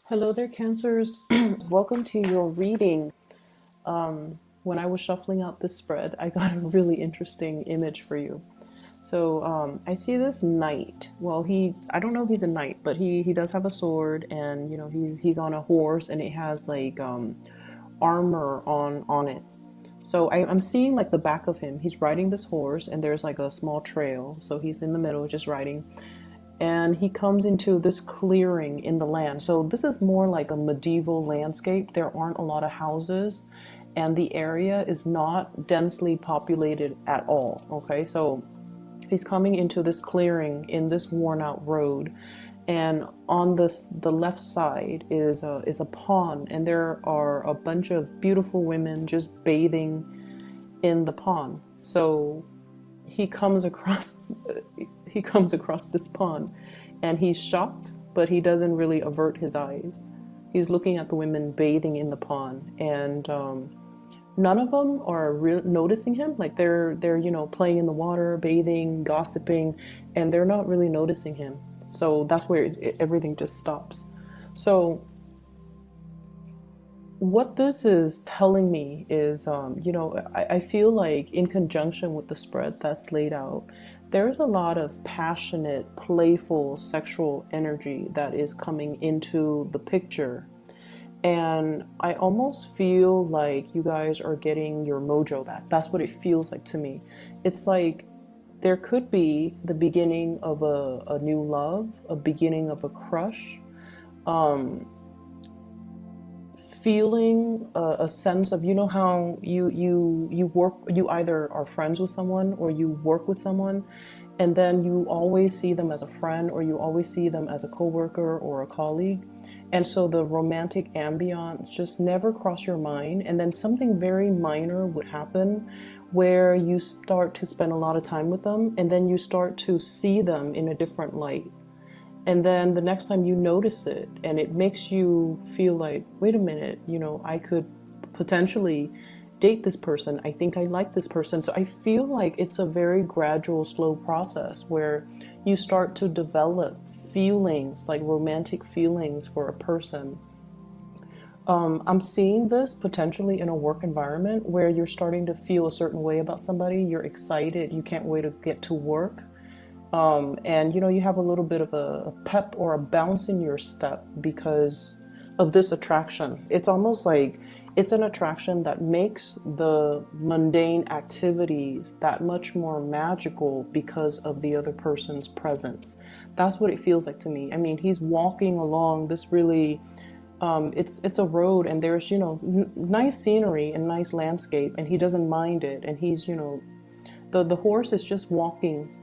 Hello there, Cancers. Welcome to your reading. When I was shuffling out this spread, I got a really interesting image for you. So I see this knight. Well, I don't know if he's a knight, but he does have a sword, and he's on a horse, and it has like armor on it. So I'm seeing like the back of him. He's riding this horse, and there's like a small trail. So he's in the middle, just riding, and he comes into this clearing in the land. So this is more like a medieval landscape. There aren't a lot of houses, and the area is not densely populated at all. Okay, so he's coming into this clearing in this worn out road, and on the left side is a pond, and there are a bunch of beautiful women just bathing in the pond. So he comes across he comes across this pond, and he's shocked, but he doesn't really avert his eyes. He's looking at the women bathing in the pond, and none of them are noticing him. Like they're playing in the water, bathing, gossiping, and they're not really noticing him. So that's where everything just stops. So what this is telling me is, I feel like in conjunction with the spread that's laid out, there's a lot of passionate, playful, sexual energy that is coming into the picture. And I almost feel like you guys are getting your mojo back. That's what it feels like to me. It's like there could be the beginning of a new love, a beginning of a crush. Feeling a sense of, how you either are friends with someone or you work with someone, and then you always see them as a friend, or you always see them as a coworker or a colleague, and so the romantic ambiance just never crossed your mind, and then something very minor would happen where you start to spend a lot of time with them, and then you start to see them in a different light. And then the next time you notice it, and it makes you feel like, wait a minute, I could potentially date this person. I think I like this person. So I feel like it's a very gradual, slow process where you start to develop feelings, like romantic feelings for a person. I'm seeing this potentially in a work environment where you're starting to feel a certain way about somebody. You're excited. You can't wait to get to work. And you have a little bit of a pep or a bounce in your step because of this attraction. It's almost like it's an attraction that makes the mundane activities that much more magical because of the other person's presence. That's what it feels like to me. I mean, he's walking along this really it's a road, and there's nice scenery and nice landscape, and he doesn't mind it, and he's the horse is just walking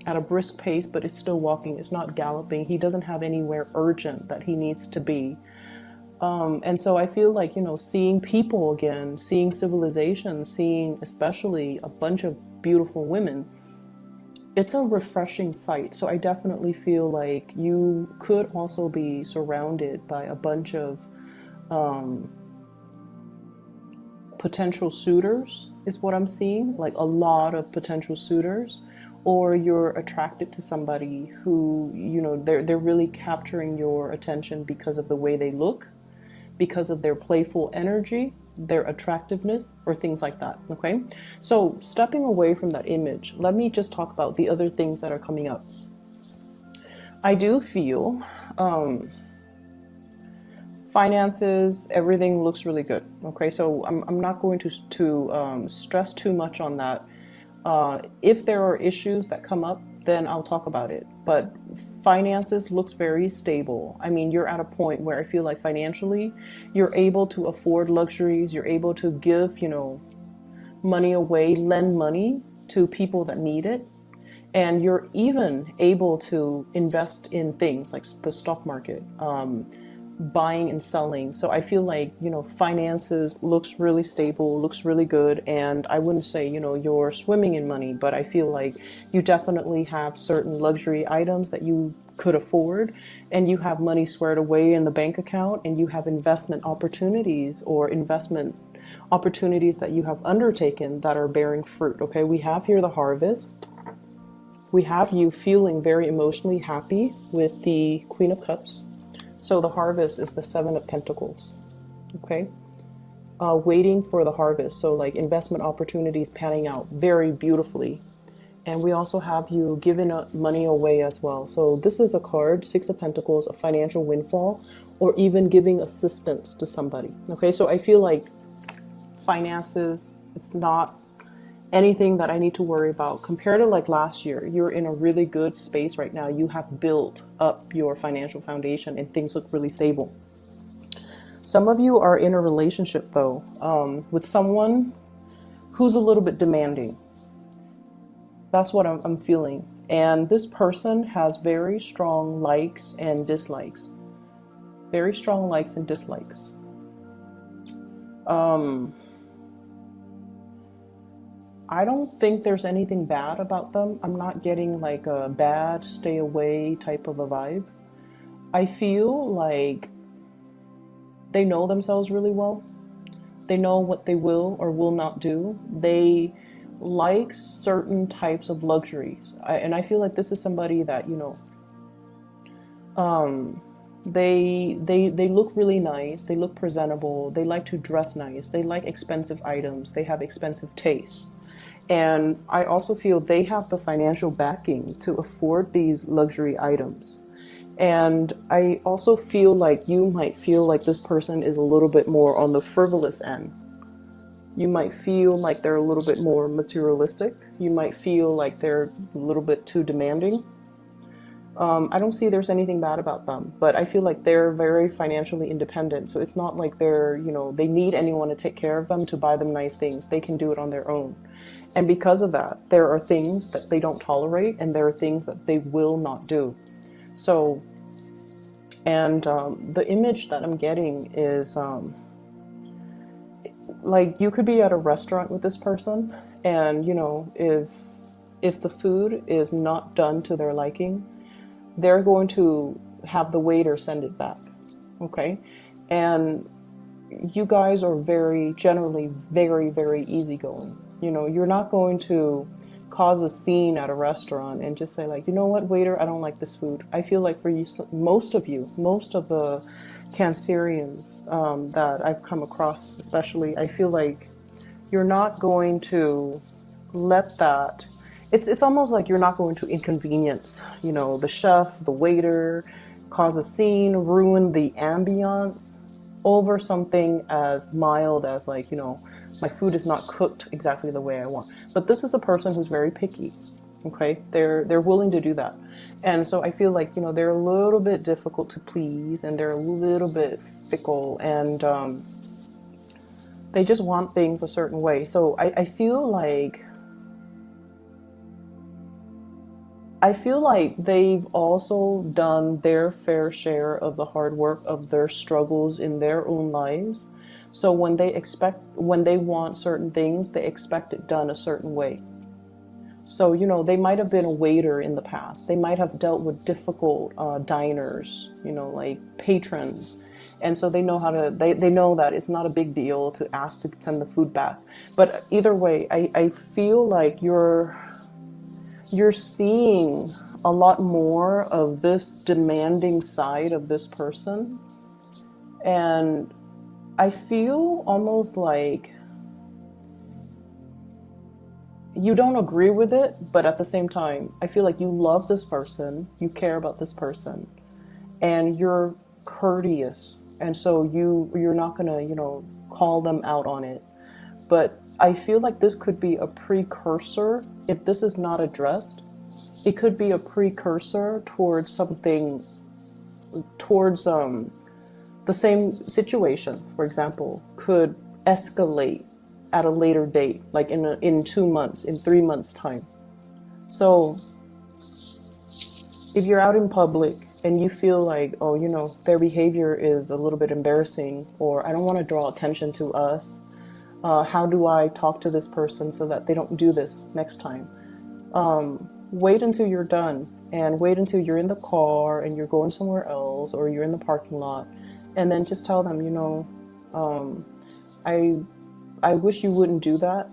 at a brisk pace, but it's still walking. It's not galloping. He doesn't have anywhere urgent that he needs to be. And so I feel like, seeing people again, seeing civilization, seeing especially a bunch of beautiful women, it's a refreshing sight. So I definitely feel like you could also be surrounded by a bunch of potential suitors, is what I'm seeing, like a lot of potential suitors. Or you're attracted to somebody who, they're really capturing your attention because of the way they look, because of their playful energy, their attractiveness, or things like that. Okay, so stepping away from that image, let me just talk about the other things that are coming up. I do feel finances, everything looks really good. Okay, so I'm not going to stress too much on that. If there are issues that come up, then I'll talk about it. But finances looks very stable. I mean, you're at a point where I feel like financially, you're able to afford luxuries. You're able to give, money away, lend money to people that need it. And you're even able to invest in things like the stock market, buying and selling. So I feel like, finances looks really stable, looks really good. And I wouldn't say, you're swimming in money, but I feel like you definitely have certain luxury items that you could afford, and you have money squared away in the bank account, and you have investment opportunities or investment opportunities that you have undertaken that are bearing fruit. Okay, we have here the harvest. We have you feeling very emotionally happy with the Queen of Cups. So the harvest is the Seven of Pentacles. Okay. Waiting for the harvest. So like investment opportunities panning out very beautifully. And we also have you giving money away as well. So this is a card, Six of Pentacles, a financial windfall, or even giving assistance to somebody. Okay, so I feel like finances, it's not anything that I need to worry about. Compared to like last year, you're in a really good space right now. You have built up your financial foundation and things look really stable. Some of you are in a relationship though, with someone who's a little bit demanding. That's what I'm feeling. And this person has very strong likes and dislikes. Very strong likes and dislikes. I don't think there's anything bad about them. I'm not getting like a bad stay away type of a vibe. I feel like they know themselves really well. They know what they will or will not do. They like certain types of luxuries. And I feel like this is somebody that, you know, they look really nice. They look presentable. They like to dress nice. They like expensive items. They have expensive tastes. And I also feel they have the financial backing to afford these luxury items. And I also feel like you might feel like this person is a little bit more on the frivolous end. You might feel like they're a little bit more materialistic. You might feel like they're a little bit too demanding. I don't see there's anything bad about them, but I feel like they're very financially independent. So it's not like they're, you know, they need anyone to take care of them, to buy them nice things. They can do it on their own. And because of that, there are things that they don't tolerate and there are things that they will not do. So, and the image that I'm getting is like you could be at a restaurant with this person and, you know, if the food is not done to their liking, they're going to have the waiter send it back. Okay. And you guys are generally very, very easygoing. You know, you're not going to cause a scene at a restaurant and just say like, you know what, waiter, I don't like this food. I feel like for you, most of the Cancerians that I've come across, especially, I feel like you're not going to let that. It's almost like you're not going to inconvenience, you know, the chef, the waiter, cause a scene, ruin the ambiance over something as mild as like, you know, my food is not cooked exactly the way I want. But this is a person who's very picky. Okay, they're willing to do that. And so I feel like, you know, they're a little bit difficult to please and they're a little bit fickle and they just want things a certain way. So I feel like they've also done their fair share of the hard work of their struggles in their own lives. So when they want certain things, they expect it done a certain way. So, you know, they might have been a waiter in the past. They might have dealt with difficult diners, you know, like patrons. And so they know they know that it's not a big deal to ask to send the food back. But either way, I feel like you're seeing a lot more of this demanding side of this person. And I feel almost like you don't agree with it, but at the same time, I feel like you love this person, you care about this person, and you're courteous. And so you're not gonna, you know, call them out on it. But I feel like this could be a precursor. If this is not addressed, it could be a precursor towards something, towards the same situation, for example, could escalate at a later date, like in 2 months, in 3 months time. So if you're out in public and you feel like, oh, you know, their behavior is a little bit embarrassing, or I don't want to draw attention to us, how do I talk to this person so that they don't do this next time? Wait until you're done and wait until you're in the car and you're going somewhere else or you're in the parking lot, and then just tell them, you know, I wish you wouldn't do that.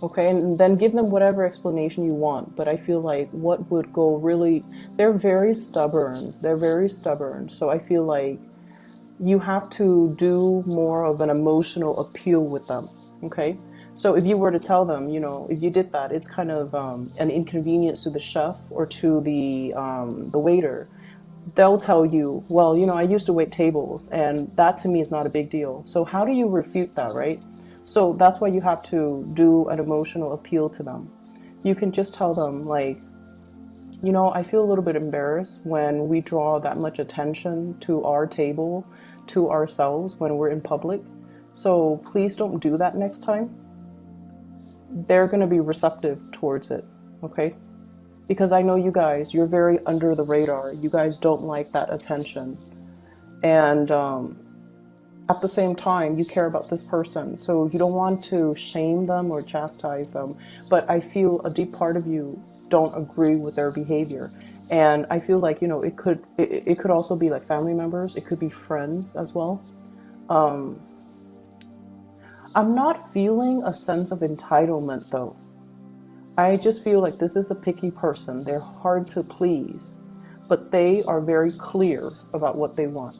Okay, and then give them whatever explanation you want. But I feel like what would go really, they're very stubborn. They're very stubborn. So I feel like you have to do more of an emotional appeal with them. Okay, so if you were to tell them, if you did that, it's kind of an inconvenience to the chef or to the waiter. They'll tell you, well, I used to wait tables, and that to me is not a big deal. So how do you refute that, right? So that's why you have to do an emotional appeal to them. You can just tell them, like, I feel a little bit embarrassed when we draw that much attention to our table, to ourselves when we're in public. So please don't do that next time. They're going to be receptive towards it, okay? Because I know you guys, you're very under the radar. You guys don't like that attention. And at the same time, you care about this person. So you don't want to shame them or chastise them. But I feel a deep part of you don't agree with their behavior. And I feel like, it could also be like family members. It could be friends as well. I'm not feeling a sense of entitlement though. I just feel like this is a picky person. They're hard to please, but they are very clear about what they want.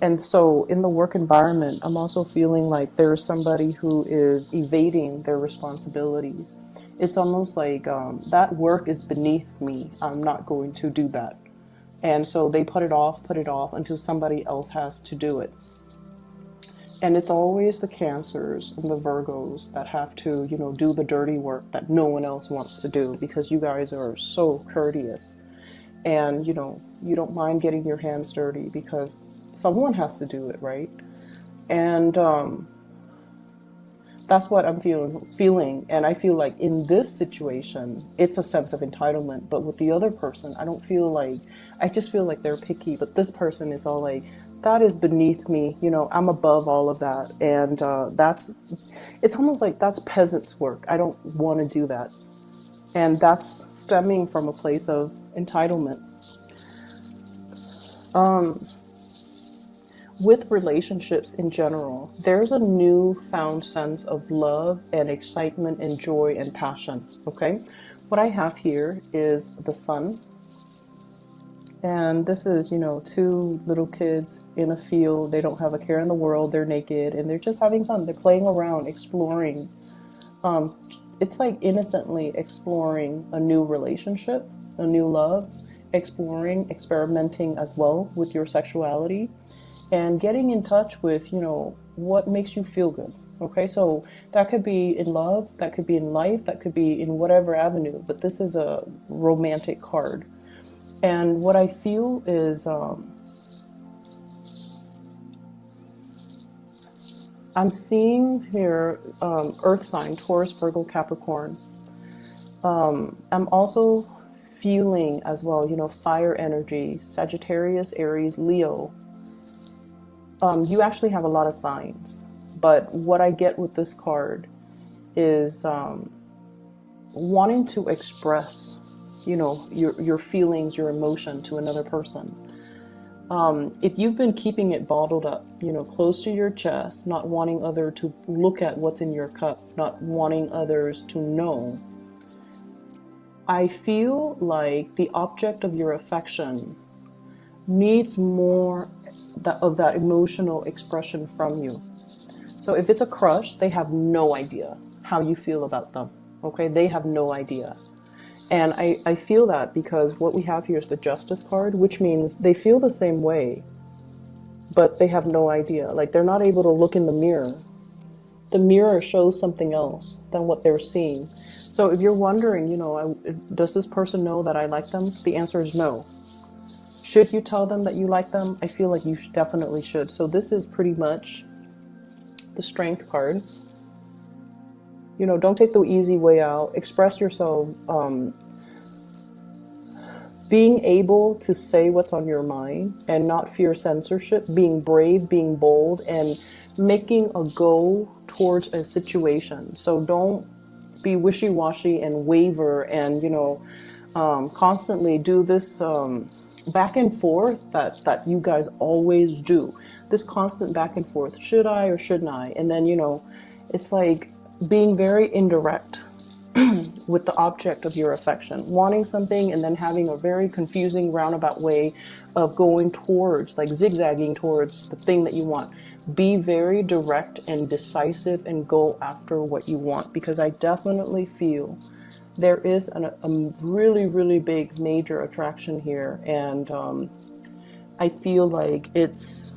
And so in the work environment, I'm also feeling like there's somebody who is evading their responsibilities. It's almost like that work is beneath me. I'm not going to do that. And so they put it off until somebody else has to do it. And it's always the Cancers and the Virgos that have to, do the dirty work that no one else wants to do, because you guys are so courteous. And, you don't mind getting your hands dirty because someone has to do it, right? And that's what I'm feeling. And I feel like in this situation, it's a sense of entitlement. But with the other person, I just feel like they're picky. But this person is all like, that is beneath me. I'm above all of that. And it's almost like that's peasants' work. I don't want to do that. And that's stemming from a place of entitlement. With relationships in general, there's a newfound sense of love and excitement and joy and passion. Okay. What I have here is the sun. And this is, two little kids in a field. They don't have a care in the world. They're naked and they're just having fun. They're playing around, exploring. It's like innocently exploring a new relationship, a new love, experimenting as well with your sexuality and getting in touch with, what makes you feel good. Okay, so that could be in love, that could be in life, that could be in whatever avenue, but this is a romantic card. And what I feel is I'm seeing here earth sign, Taurus, Virgo, Capricorn. I'm also feeling as well, fire energy, Sagittarius, Aries, Leo. You actually have a lot of signs. But what I get with this card is wanting to express your feelings, your emotion to another person. If you've been keeping it bottled up, close to your chest, not wanting others to look at what's in your cup, not wanting others to know, I feel like the object of your affection needs more of that emotional expression from you. So if it's a crush, they have no idea how you feel about them. Okay, they have no idea. And I feel that because what we have here is the Justice card, which means they feel the same way, but they have no idea. Like, they're not able to look in the mirror. The mirror shows something else than what they're seeing. So if you're wondering, does this person know that I like them? The answer is no. Should you tell them that you like them? I feel like you definitely should. So this is pretty much the Strength card. Don't take the easy way out. Express yourself. Being able to say what's on your mind and not fear censorship. Being brave, being bold, and making a go towards a situation. So don't be wishy-washy and waver and, constantly do this back and forth that you guys always do. This constant back and forth. Should I or shouldn't I? And then, it's like being very indirect with the object of your affection, wanting something and then having a very confusing roundabout way of going towards, like zigzagging towards the thing that you want. Be very direct and decisive and go after what you want, because I definitely feel there is a really, really big major attraction here. And I feel like it's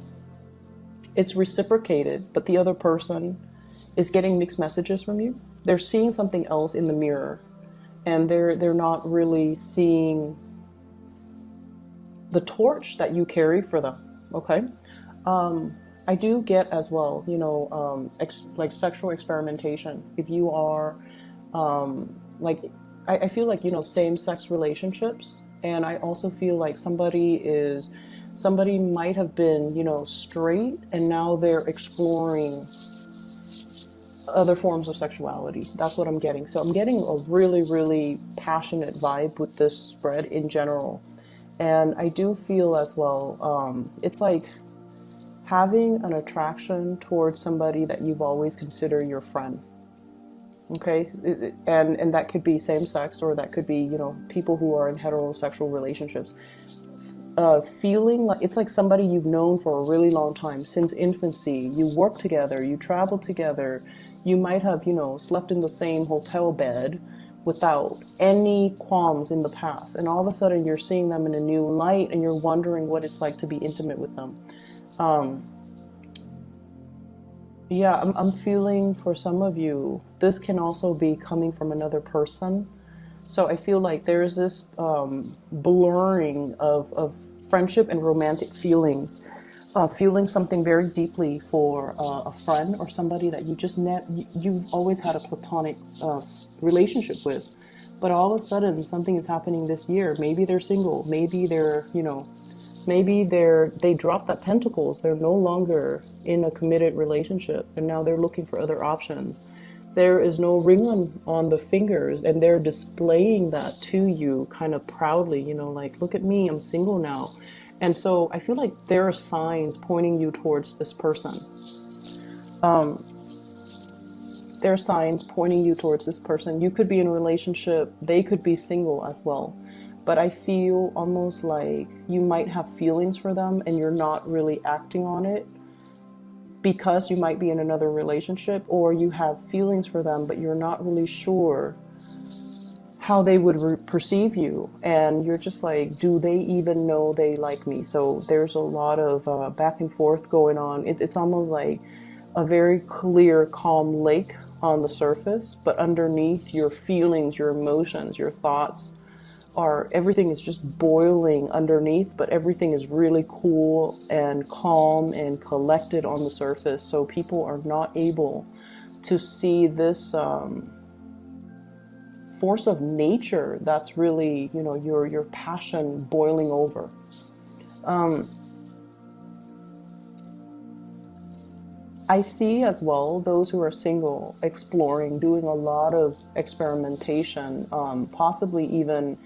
reciprocated, but the other person is getting mixed messages from you. They're seeing something else in the mirror, and they're not really seeing the torch that you carry for them. Okay. I do get as well, you know, like sexual experimentation. If you are like, I feel like, you know, same-sex relationships, and I also feel like somebody might have been, you know, straight, and now they're exploring other forms of sexuality. That's what I'm getting. So I'm getting a really, really passionate vibe with this spread in general. And I do feel as well, it's like having an attraction towards somebody that you've always considered your friend. Okay, and that could be same sex, or that could be, you know, people who are in heterosexual relationships. Feeling like it's like somebody you've known for a really long time, since infancy. You work together, you travel together, you might have, you know, slept in the same hotel bed without any qualms in the past, and all of a sudden you're seeing them in a new light, and you're wondering what it's like to be intimate with them. Yeah, I'm feeling for some of you, this can also be coming from another person. So I feel like there's this blurring of friendship and romantic feelings, feeling something very deeply for a friend or somebody that you've always had a platonic relationship with. But all of a sudden something is happening this year. Maybe they're single, maybe they're, you know, maybe they dropped that pentacles. They're no longer in a committed relationship, and now they're looking for other options. There is no ring on the fingers, and they're displaying that to you kind of proudly, you know, like, look at me, I'm single now. And so I feel like there are signs pointing you towards this person. There are signs pointing you towards this person. You could be in a relationship, they could be single as well. But I feel almost like you might have feelings for them and you're not really acting on it because you might be in another relationship, or you have feelings for them but you're not really sure how they would perceive you, and you're just like, do they even know they like me? So there's a lot of back and forth going on. It's almost like a very clear, calm lake on the surface, but underneath, your feelings, your emotions, your thoughts, everything is just boiling underneath, but everything is really cool and calm and collected on the surface. So people are not able to see this force of nature that's really, you know, your passion boiling over. I see as well those who are single exploring, doing a lot of experimentation, possibly even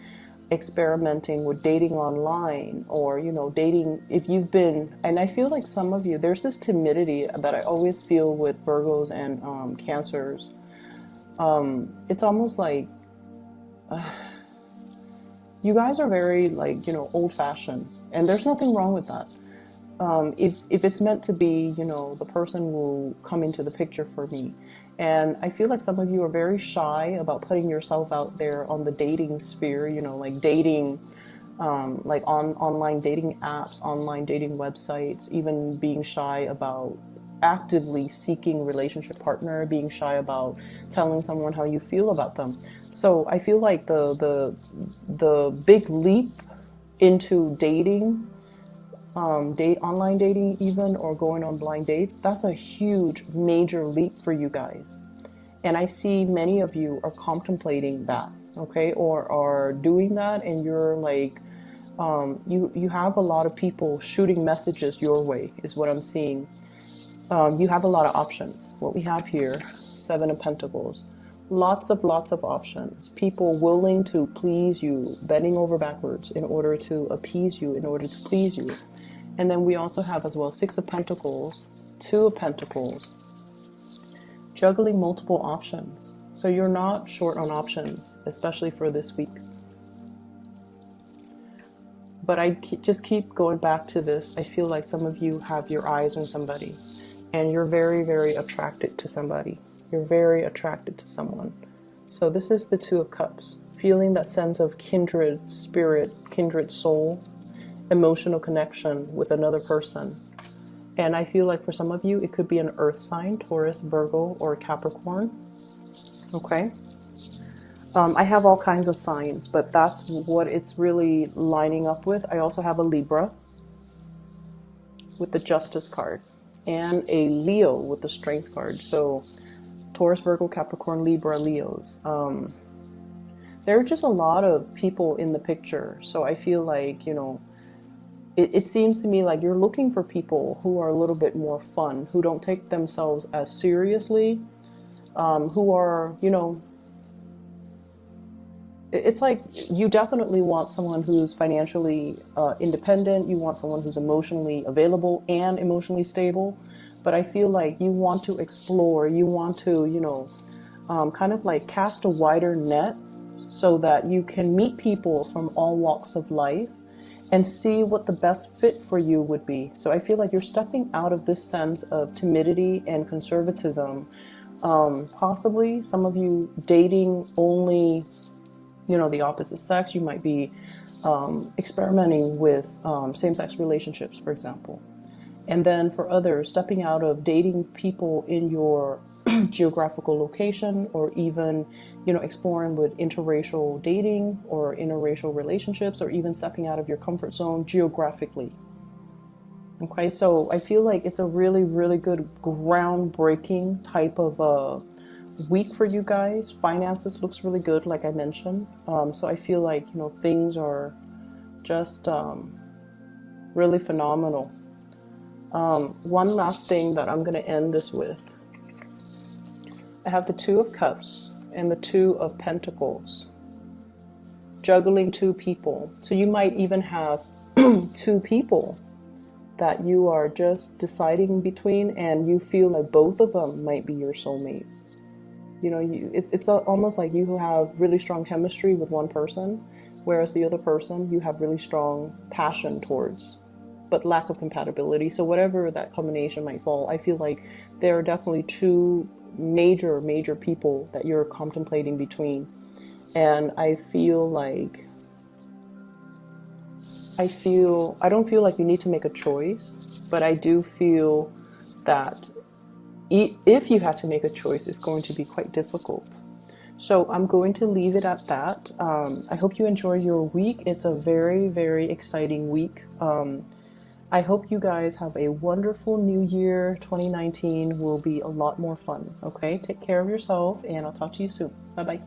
experimenting with dating online, or, you know, dating if you've been, and I feel like some of you, there's this timidity that I always feel with Virgos and Cancers. It's almost like you guys are very, like, you know, old-fashioned, and there's nothing wrong with that. If it's meant to be, you know, the person will come into the picture for me. And I feel like some of you are very shy about putting yourself out there on the dating sphere, you know, like dating, like on online dating apps, online dating websites, even being shy about actively seeking relationship partner, being shy about telling someone how you feel about them. So I feel like the big leap into dating, online dating even, or going on blind dates, that's a huge major leap for you guys. And I see many of you are contemplating that, okay, or are doing that, and you're like, you have a lot of people shooting messages your way is what I'm seeing. You have a lot of options. What we have here, Seven of Pentacles, lots of options. People willing to please you, bending over backwards in order to appease you, in order to please you. And then we also have as well Six of Pentacles, Two of Pentacles, juggling multiple options. So you're not short on options, especially for this week. But I just keep going back to this. I feel like some of you have your eyes on somebody and you're very, very attracted to somebody. You're very attracted to someone. So this is the Two of Cups, feeling that sense of kindred spirit, kindred soul, emotional connection with another person. And I feel like for some of you, it could be an earth sign, Taurus, Virgo, or Capricorn. Okay. I have all kinds of signs, but that's what it's really lining up with. I also have a Libra with the Justice card and a Leo with the Strength card. So Taurus, Virgo, Capricorn, Libra, Leos. There are just a lot of people in the picture. So I feel like, you know, it seems to me like you're looking for people who are a little bit more fun, who don't take themselves as seriously, who are, you know, it's like you definitely want someone who's financially independent. You want someone who's emotionally available and emotionally stable. But I feel like you want to explore, you want to, you know, kind of like cast a wider net so that you can meet people from all walks of life and see what the best fit for you would be. So I feel like you're stepping out of this sense of timidity and conservatism. Possibly some of you dating only, you know, the opposite sex. You might be experimenting with same-sex relationships, for example. And then for others, stepping out of dating people in your geographical location, or even, you know, exploring with interracial dating or interracial relationships, or even stepping out of your comfort zone geographically. Okay, so I feel like it's a really, really good groundbreaking type of week for you guys. Finances looks really good, like I mentioned. So I feel like, you know, things are just really phenomenal. One last thing that I'm going to end this with. I have the Two of Cups and the Two of Pentacles. Juggling two people. So you might even have two people that you are just deciding between, and you feel like both of them might be your soulmate. You know, it's almost like you have really strong chemistry with one person, whereas the other person you have really strong passion towards, but lack of compatibility. So whatever that combination might fall, I feel like there are definitely two major people that you're contemplating between. And I feel like, I don't feel like you need to make a choice, but I do feel that if you had to make a choice, it's going to be quite difficult. So I'm going to leave it at that. I hope you enjoy your week. It's a very exciting week. I hope you guys have a wonderful new year. 2019 will be a lot more fun. Okay, take care of yourself, and I'll talk to you soon. Bye-bye.